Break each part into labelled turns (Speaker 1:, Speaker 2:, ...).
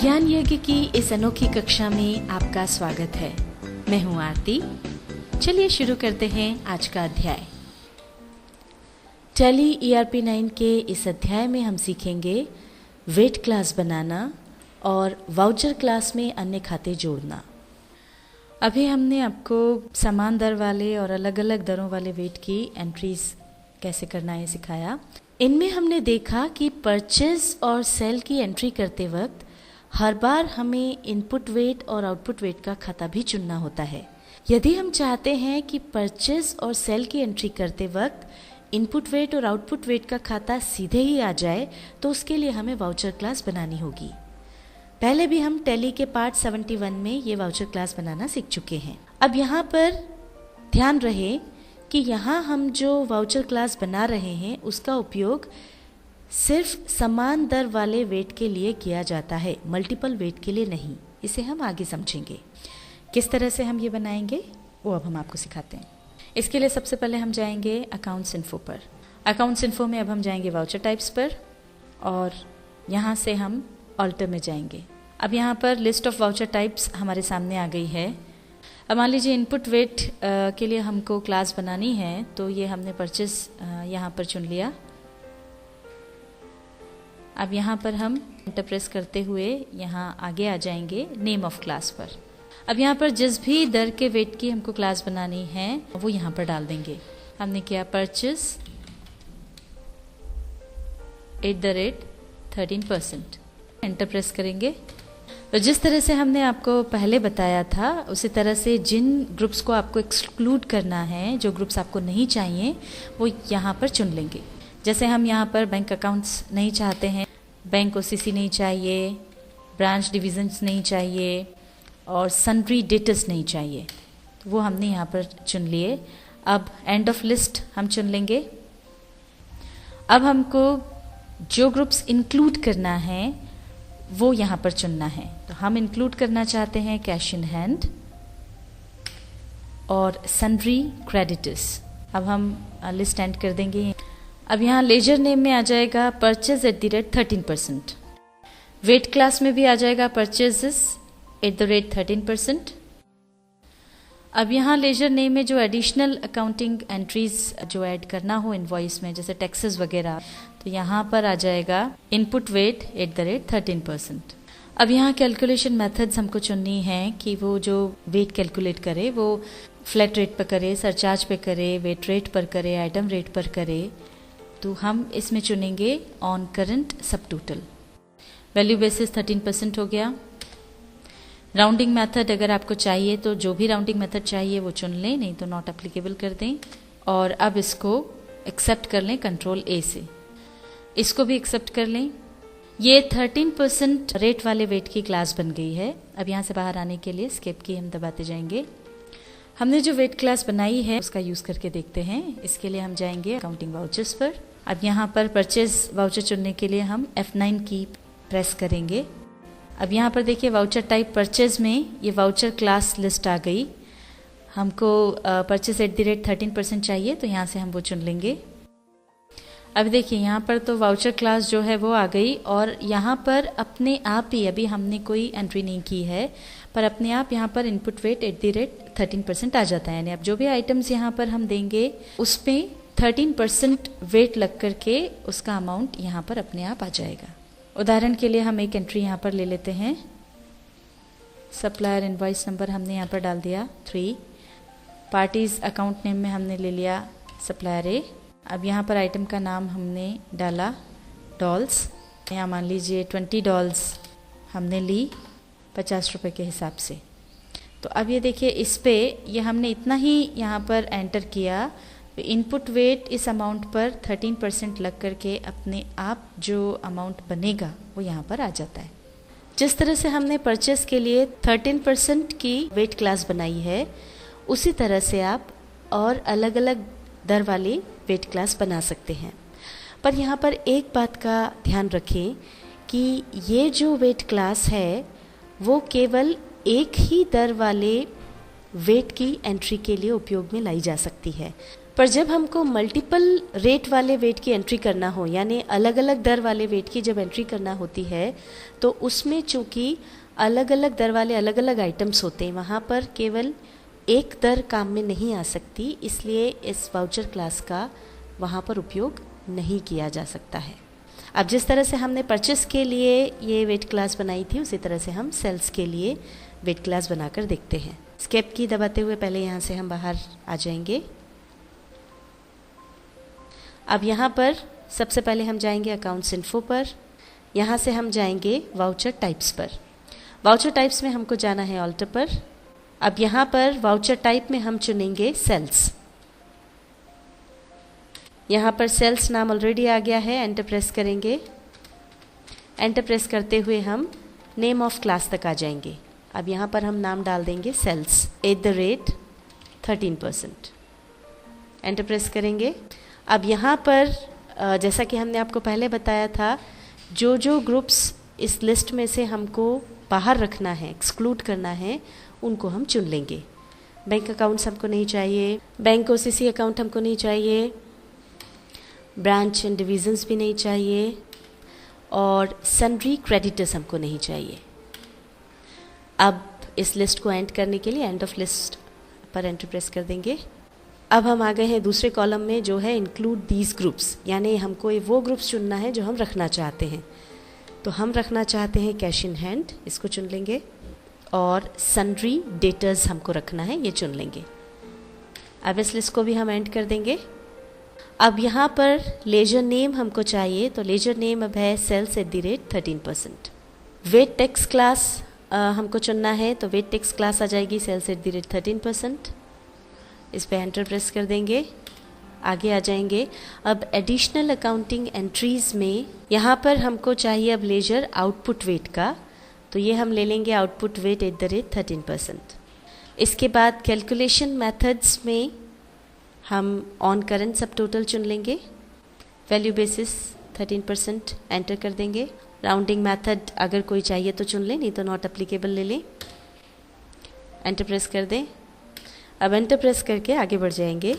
Speaker 1: ज्ञान यज्ञ की इस अनोखी कक्षा में आपका स्वागत है। मैं हूं आरती। चलिए शुरू करते हैं आज का अध्याय। टैली ERP 9 के इस अध्याय में हम सीखेंगे वेट क्लास बनाना और वाउचर क्लास में अन्य खाते जोड़ना। अभी हमने आपको समान दर वाले और अलग अलग दरों वाले वेट की एंट्रीज कैसे करना है सिखाया। इनमें हमने देखा कि परचेज और सेल की एंट्री करते वक्त हर बार हमें इनपुट वेट और आउटपुट वेट का खाता भी चुनना होता है। यदि हम चाहते हैं कि परचेज और सेल की एंट्री करते वक्त इनपुट वेट और आउटपुट वेट का खाता सीधे ही आ जाए तो उसके लिए हमें वाउचर क्लास बनानी होगी। पहले भी हम टैली के पार्ट 71 में ये वाउचर क्लास बनाना सीख चुके हैं। अब यहाँ पर ध्यान रहे कि यहाँ हम जो वाउचर क्लास बना रहे हैं उसका उपयोग सिर्फ समान दर वाले वेट के लिए किया जाता है, मल्टीपल वेट के लिए नहीं। इसे हम आगे समझेंगे किस तरह से हम ये बनाएंगे, वो अब हम आपको सिखाते हैं। इसके लिए सबसे पहले हम जाएंगे अकाउंट्स इन्फो पर। अकाउंट्स इन्फो में अब हम जाएंगे वाउचर टाइप्स पर और यहाँ से हम ऑल्टर में जाएंगे। अब यहाँ पर लिस्ट ऑफ वाउचर टाइप्स हमारे सामने आ गई है। अब मान लीजिए इनपुट वेट के लिए हमको क्लास बनानी है, तो ये हमने परचेज यहाँ पर चुन लिया। अब यहाँ पर हम एंटर प्रेस करते हुए यहाँ आगे आ जाएंगे नेम ऑफ क्लास पर। अब यहाँ पर जिस भी दर के वेट की हमको क्लास बनानी है वो यहाँ पर डाल देंगे। हमने किया परचेज @13%, एंटर प्रेस करेंगे। तो जिस तरह से हमने आपको पहले बताया था उसी तरह से जिन ग्रुप्स को आपको एक्सक्लूड करना है, जो ग्रुप्स आपको नहीं चाहिए, वो यहाँ पर चुन लेंगे। जैसे हम यहाँ पर बैंक अकाउंट्स नहीं चाहते हैं, बैंक OCC नहीं चाहिए, ब्रांच डिविजन्स नहीं चाहिए और सन्ड्री डेटर्स नहीं चाहिए, तो वो हमने यहाँ पर चुन लिए। अब एंड ऑफ लिस्ट हम चुन लेंगे। अब हमको जो ग्रुप्स इंक्लूड करना है वो यहाँ पर चुनना है। तो हम इंक्लूड करना चाहते हैं कैश इन हैंड और सन्ड्री क्रेडिटर्स। अब हम लिस्ट एंड कर देंगे। अब यहाँ लेजर नेम में आ जाएगा परचेज @13%। वेट क्लास में भी आ जाएगा परचेजेस @13%। अब यहाँ लेजर नेम में जो एडिशनल अकाउंटिंग एंट्रीज जो ऐड करना हो इनवॉइस में, जैसे टैक्सेस वगैरह, तो यहाँ पर आ जाएगा इनपुट वेट @13%। अब यहाँ कैलकुलेशन मेथड्स हमको चुननी है कि वो जो वेट कैलकुलेट करे वो फ्लैट रेट पर करे, सरचार्ज पे करे, वेट रेट पर करे, आइटम रेट पर करे। तो हम इसमें चुनेंगे ऑन करंट सब टोटल। वैल्यू बेसिस 13% हो गया। राउंडिंग मेथड अगर आपको चाहिए तो जो भी राउंडिंग मेथड चाहिए वो चुन लें, नहीं तो नॉट एप्लीकेबल कर दें। और अब इसको एक्सेप्ट कर लें कंट्रोल A से। इसको भी एक्सेप्ट कर लें। ये 13% रेट वाले वेट की क्लास बन गई है। अब यहाँ से बाहर आने के लिए स्केप की हम दबाते जाएंगे। हमने जो वेट क्लास बनाई है उसका यूज़ करके देखते हैं। इसके लिए हम जाएंगे अकाउंटिंग वाउचर्स पर। अब यहाँ पर परचेज वाउचर चुनने के लिए हम F9 की प्रेस करेंगे। अब यहाँ पर देखिए वाउचर टाइप परचेज में ये वाउचर क्लास लिस्ट आ गई। हमको परचेज @13% चाहिए, तो यहाँ से हम वो चुन लेंगे। अब देखिए यहाँ पर तो वाउचर क्लास जो है वो आ गई और यहाँ पर अपने आप ही, अभी हमने कोई एंट्री नहीं की है, पर अपने आप यहाँ पर इनपुट वेट @13% आ जाता है। यानी अब जो भी आइटम्स यहाँ पर हम देंगे उसमें 13% वेट लग करके उसका अमाउंट यहाँ पर अपने आप आ जाएगा। उदाहरण के लिए हम एक एंट्री यहाँ पर ले लेते हैं। सप्लायर इनवॉइस नंबर हमने यहाँ पर डाल दिया 3। पार्टीज अकाउंट नेम में हमने ले लिया सप्लायर A। अब यहाँ पर आइटम का नाम हमने डाला डॉल्स। यहाँ मान लीजिए 20 डॉल्स हमने ली 50 रुपये के हिसाब से। तो अब ये देखिए इस पे ये हमने इतना ही यहाँ पर एंटर किया, इनपुट वेट इस अमाउंट पर 13% लग करके अपने आप जो अमाउंट बनेगा वो यहाँ पर आ जाता है। जिस तरह से हमने परचेस के लिए 13% की वेट क्लास बनाई है, उसी तरह से आप और अलग अलग दर वाली वेट क्लास बना सकते हैं। पर यहाँ पर एक बात का ध्यान रखें कि ये जो वेट क्लास है वो केवल एक ही दर वाले वेट की एंट्री के लिए उपयोग में लाई जा सकती है।
Speaker 2: पर जब हमको मल्टीपल रेट वाले वेट की एंट्री करना हो, यानी अलग अलग दर वाले वेट की जब एंट्री करना होती है, तो उसमें चूँकि अलग अलग दर वाले अलग अलग आइटम्स होते हैं, वहाँ पर केवल एक दर काम में नहीं आ सकती, इसलिए इस वाउचर क्लास का वहाँ पर उपयोग नहीं किया जा सकता है। अब जिस तरह से हमने परचेस के लिए ये वेट क्लास बनाई थी, उसी तरह से हम सेल्स के लिए वेट क्लास बनाकर देखते हैं। स्केप की दबाते हुए पहले यहाँ से हम बाहर आ जाएंगे। अब यहाँ पर सबसे पहले हम जाएंगे अकाउंट्स इन्फो पर, यहाँ से हम जाएंगे वाउचर टाइप्स पर। वाउचर टाइप्स में हमको जाना है ऑल्टर पर। अब यहाँ पर वाउचर टाइप में हम चुनेंगे सेल्स। यहाँ पर सेल्स नाम ऑलरेडी आ गया है, एंटर प्रेस करेंगे। एंटर प्रेस करते हुए हम नेम ऑफ क्लास तक आ जाएंगे। अब यहाँ पर हम नाम डाल देंगे सेल्स @13%। एंटर प्रेस करेंगे। अब यहाँ पर जैसा कि हमने आपको पहले बताया था, जो जो ग्रुप्स इस लिस्ट में से हमको बाहर रखना है, एक्सक्लूड करना है, उनको हम चुन लेंगे। बैंक अकाउंट्स हमको नहीं चाहिए, बैंक ओसीसी अकाउंट हमको नहीं चाहिए, ब्रांच एंड डिविजन्स भी नहीं चाहिए, और सन्ड्री क्रेडिटर्स हमको नहीं चाहिए। अब इस लिस्ट को एंड करने के लिए एंड ऑफ लिस्ट पर एंटर प्रेस कर देंगे। अब हम आ गए हैं दूसरे कॉलम में, जो है इंक्लूड दीज ग्रुप्स, यानी हमको वो ग्रुप्स चुनना है जो हम रखना चाहते हैं। तो हम रखना चाहते हैं कैश इन हैंड, इसको चुन लेंगे, और सन्ड्री डेटर्स हमको रखना है, ये चुन लेंगे। अब इस लिस्ट को भी हम एंड कर देंगे। अब यहाँ पर लेजर नेम हमको चाहिए, तो लेजर नेम अब है सेल्स @13%। वेट टेक्स क्लास हमको चुनना है, तो वेट टेक्स क्लास आ जाएगी सेल्स @13%। इस पर एंटर प्रेस कर देंगे, आगे आ जाएंगे। अब एडिशनल अकाउंटिंग एंट्रीज़ में यहाँ पर हमको चाहिए अब लेजर आउटपुट वेट का, तो ये हम ले लेंगे आउटपुट वेट @13%। इसके बाद कैलकुलेशन मेथड्स में हम ऑन करंट सब टोटल चुन लेंगे, वैल्यू बेसिस 13%, एंटर कर देंगे। राउंडिंग मेथड अगर कोई चाहिए तो चुन लें, नहीं तो नॉट एप्लीकेबल ले लें। एंटर प्रेस कर दें। अब एंटर प्रेस करके आगे बढ़ जाएंगे।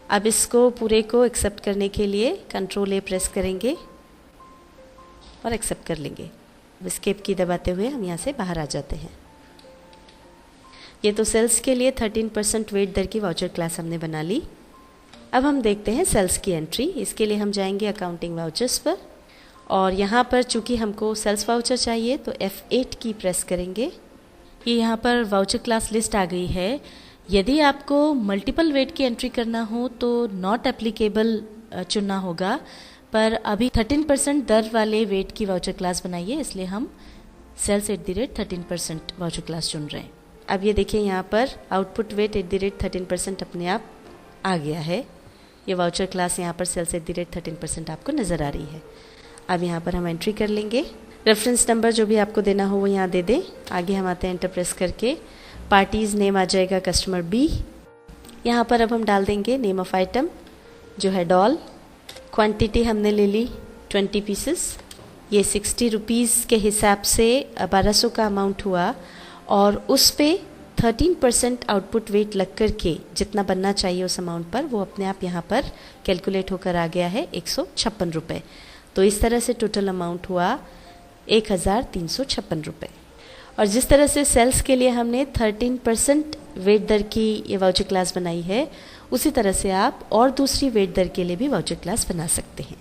Speaker 2: अब इसको पूरे को एक्सेप्ट करने के लिए Ctrl A प्रेस करेंगे और एक्सेप्ट कर लेंगे। एस्केप की दबाते हुए हम यहाँ से बाहर आ जाते हैं। ये तो सेल्स के लिए 13% वेट दर की वाउचर क्लास हमने बना ली। अब हम देखते हैं सेल्स की एंट्री। इसके लिए हम जाएंगे अकाउंटिंग वाउचर्स पर, और यहाँ पर चूंकि हमको सेल्स वाउचर चाहिए तो F8 की प्रेस करेंगे। ये यहाँ पर वाउचर क्लास लिस्ट आ गई है। यदि आपको मल्टीपल वेट की एंट्री करना हो तो नॉट एप्लीकेबल चुनना होगा, पर अभी 13% दर वाले वेट की वाउचर क्लास बनाई है, इसलिए हम सेल्स @13% वाउचर क्लास चुन रहे हैं। अब ये देखिए यहाँ पर आउटपुट वेट @13% अपने आप आ गया है। ये वाउचर क्लास यहाँ पर सेल्स @13% आपको नज़र आ रही है। अब यहाँ पर हम एंट्री कर लेंगे। रेफरेंस नंबर जो भी आपको देना हो वो यहाँ दे दें। आगे हम आते हैं एंटर प्रेस करके। पार्टीज़ नेम आ जाएगा कस्टमर बी। यहाँ पर अब हम डाल देंगे नेम ऑफ आइटम जो है डॉल। क्वांटिटी हमने ले ली 20 पीसेस। ये 60 रुपीज़ के हिसाब से 1200 का अमाउंट हुआ, और उस पे 13% आउटपुट वेट लग कर के जितना बनना चाहिए उस अमाउंट पर, वो अपने आप यहाँ पर कैलकुलेट होकर आ गया है 156 रुपये। तो इस तरह से टोटल अमाउंट हुआ 1356 रुपये। और जिस तरह से सेल्स के लिए हमने 13% वेट दर की ये वाउचर क्लास बनाई है, उसी तरह से आप और दूसरी वेट दर के लिए भी वाउचर क्लास बना सकते हैं।